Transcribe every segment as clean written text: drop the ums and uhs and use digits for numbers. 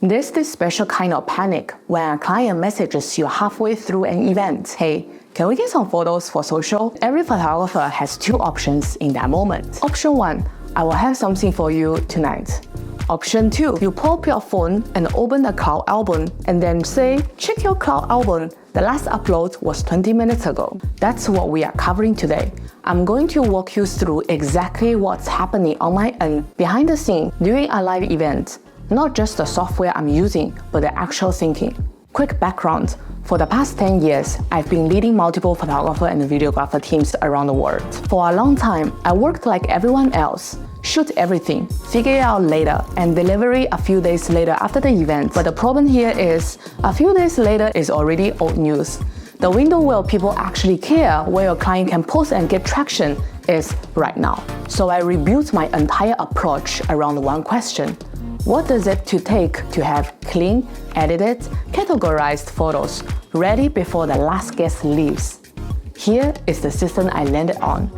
There's this special kind of panic when a client messages you halfway through an event. Hey, can we get some photos for social? Every photographer has two options in that moment. Option 1, I will have something for you tonight. Option 2, you pull up your phone and open the cloud album and then say, check your cloud album. The last upload was 20 minutes ago. That's what we are covering today. I'm going to walk you through exactly what's happening on my end, behind the scene, during a live event. Not just the software I'm using, but the actual thinking. Quick background. For the past 10 years, I've been leading multiple photographer and videographer teams around the world. For a long time, I worked like everyone else. Shoot everything, figure it out later, and delivery a few days later after the event. But the problem here is, a few days later is already old news. The window where people actually care, where your client can post and get traction, is right now. So I rebuilt my entire approach around one question. What does it take to have clean, edited, categorized photos ready before the last guest leaves? Here is the system I landed on.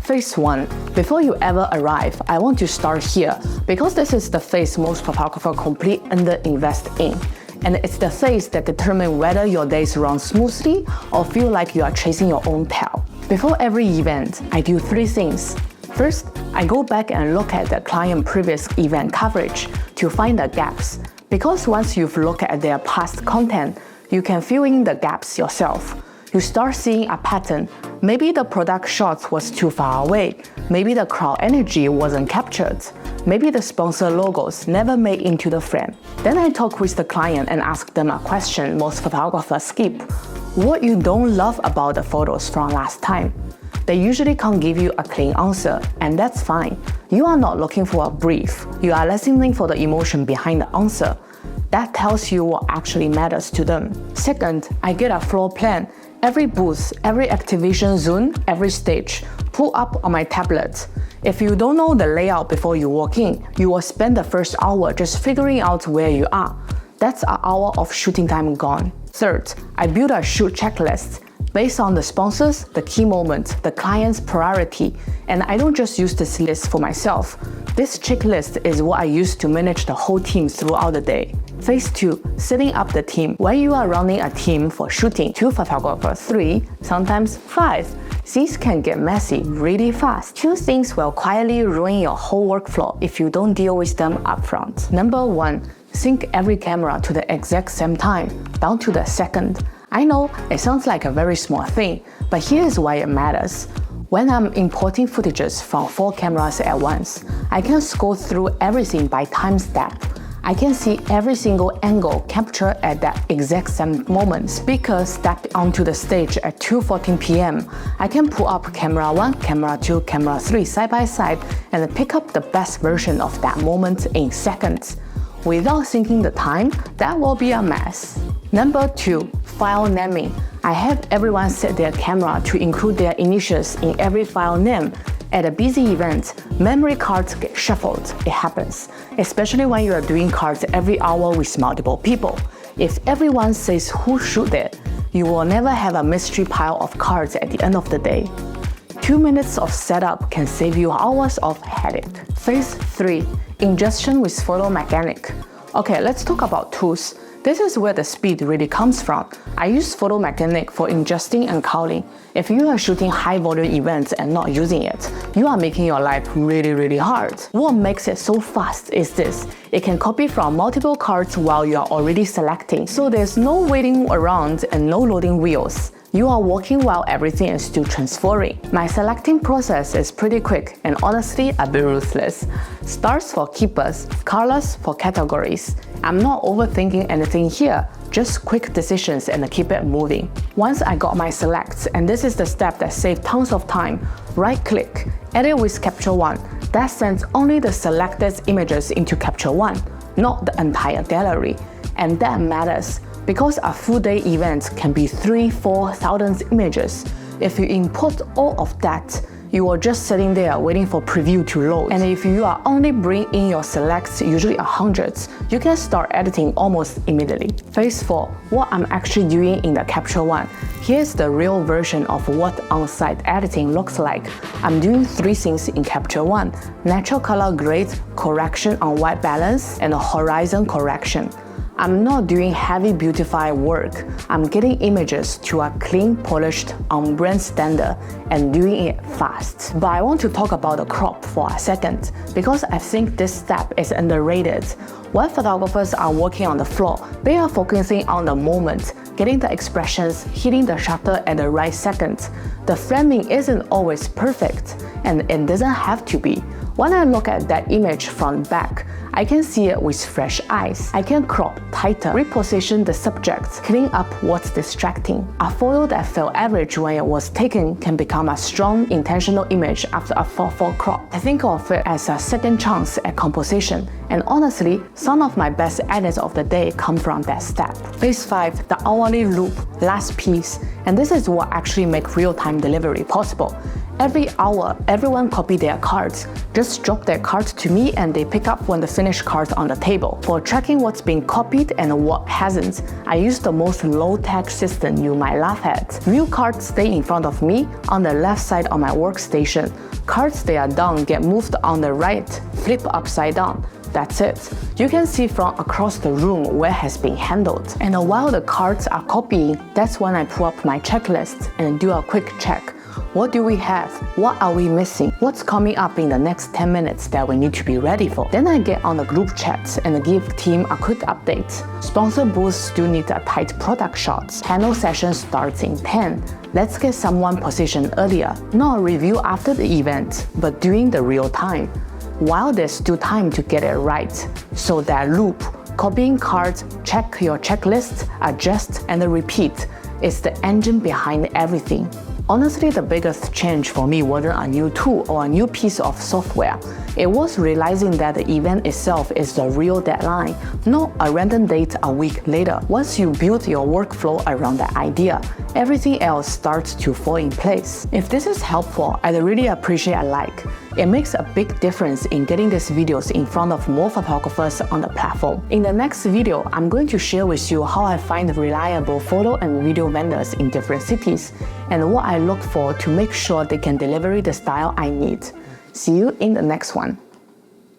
Phase 1. Before you ever arrive, I want to start here because this is the phase most photographers complete under-invest in. And it's the phase that determines whether your days run smoothly or feel like you are chasing your own tail. Before every event, I do 3 things. First, I go back and look at the client's previous event coverage to find the gaps. Because once you've looked at their past content, you can fill in the gaps yourself. You start seeing a pattern. Maybe the product shot was too far away. Maybe the crowd energy wasn't captured. Maybe the sponsor logos never made into the frame. Then I talk with the client and ask them a question most photographers skip. What you don't love about the photos from last time? They usually can't give you a clean answer, and that's fine. You are not looking for a brief. You are listening for the emotion behind the answer. That tells you what actually matters to them. Second, I get a floor plan. Every booth, every activation zone, every stage, pull up on my tablet. If you don't know the layout before you walk in, you will spend the first hour just figuring out where you are. That's an hour of shooting time gone. Third, I build a shoot checklist. Based on the sponsors, the key moments, the client's priority, and I don't just use this list for myself. This checklist is what I use to manage the whole team throughout the day. Phase 2, setting up the team. When you are running a team for shooting 2 photographers, 3, sometimes 5, things can get messy really fast. 2 things will quietly ruin your whole workflow if you don't deal with them upfront. Number 1, sync every camera to the exact same time, down to the second. I know it sounds like a very small thing, but here's why it matters. When I'm importing footages from 4 cameras at once, I can scroll through everything by timestamp. I can see every single angle captured at that exact same moment. Speakers step onto the stage at 2:14 p.m. I can pull up camera 1, camera 2, camera 3 side by side and pick up the best version of that moment in seconds. Without syncing the time, that will be a mess. Number 2, file naming. I have everyone set their camera to include their initials in every file name. At a busy event, memory cards get shuffled. It happens, especially when you are doing cards every hour with multiple people. If everyone says who shoot it, you will never have a mystery pile of cards at the end of the day. 2 minutes of setup can save you hours of headache. Phase 3, ingestion with photo mechanic. Okay, let's talk about tools. This is where the speed really comes from. I use Photo Mechanic for ingesting and culling. If you are shooting high volume events and not using it, you are making your life really hard. What makes it so fast is this. It can copy from multiple cards while you are already selecting, so there's no waiting around and no loading wheels. You are working while everything is still transferring. My selecting process is pretty quick and honestly a bit ruthless. Stars for keepers, colors for categories. I'm not overthinking anything here, just quick decisions and keep it moving. Once I got my selects, and this is the step that saves tons of time, right-click, edit with Capture One. That sends only the selected images into Capture One, not the entire gallery. And that matters, because a full day event can be 3,000–4,000 images. If you import all of that, you are just sitting there waiting for preview to load. And if you are only bringing in your selects, usually 100s, you can start editing almost immediately. Phase 4, what I'm actually doing in the Capture One. Here's the real version of what on-site editing looks like. I'm doing 3 things in Capture One: natural color grade, correction on white balance, and horizon correction. I'm not doing heavy beautify work. I'm getting images to a clean, polished, on-brand standard and doing it fast. But I want to talk about the crop for a second, because I think this step is underrated. When photographers are working on the floor, they are focusing on the moment, getting the expressions, hitting the shutter at the right second. The framing isn't always perfect, and it doesn't have to be. When I look at that image from back, I can see it with fresh eyes. I can crop tighter, reposition the subject, clean up what's distracting. A photo that felt average when it was taken can become a strong, intentional image after a 4:4 crop. I think of it as a second chance at composition, and honestly, some of my best edits of the day come from that step. Phase 5, the hourly loop, last piece, and this is what actually makes real-time delivery possible. Every hour, everyone copy their cards. Just drop their cards to me and they pick up when the finished cards on the table. For tracking what's been copied and what hasn't, I use the most low-tech system you might laugh at. Real cards stay in front of me on the left side of my workstation. Cards that are done get moved on the right, flip upside down. That's it. You can see from across the room where it has been handled. And while the cards are copying, that's when I pull up my checklist and do a quick check. What do we have? What are we missing? What's coming up in the next 10 minutes that we need to be ready for? Then I get on the group chats and give team a quick update. Sponsor booths still need a tight product shots. Panel session starts in 10. Let's get someone positioned earlier. Not a review after the event, but during the real time, while there's still time to get it right. So that loop, copying cards, check your checklist, adjust, and repeat, is the engine behind everything. Honestly, the biggest change for me wasn't a new tool or a new piece of software. It was realizing that the event itself is the real deadline, not a random date a week later. Once you build your workflow around the idea, everything else starts to fall in place. If this is helpful, I'd really appreciate a like. It makes a big difference in getting these videos in front of more photographers on the platform. In the next video, I'm going to share with you how I find reliable photo and video vendors in different cities, and what I look for to make sure they can deliver the style I need. See you in the next one.